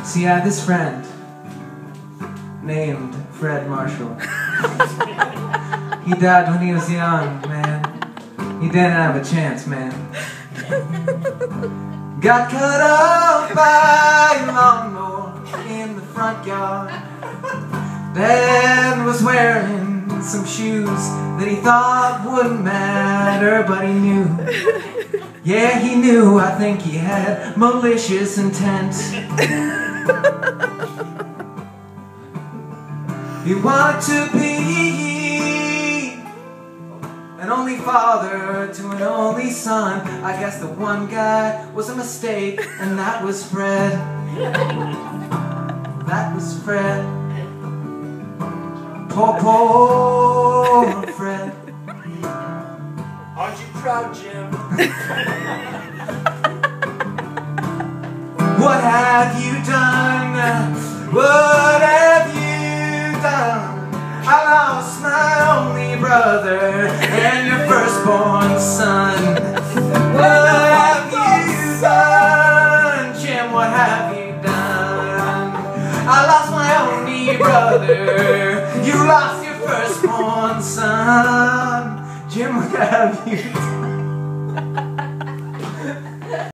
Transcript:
See, I had this friend named Fred Marshall. He died when he was young, man. He didn't have a chance, man. Got cut off by a lawnmower in the front yard. Dad was wearing some shoes that he thought wouldn't matter, but he knew. Yeah, he knew. I think he had malicious intent. He wanted to be an only father to an only son. I guess the one guy was a mistake, and that was Fred. That was Fred. Poor, poor Fred. Aren't you proud, Jim? What have you done? What have you done? I lost my only brother and your firstborn son. What have you done, Jim? What have you done? I lost my only brother. You lost your firstborn son. Jim, what have you done?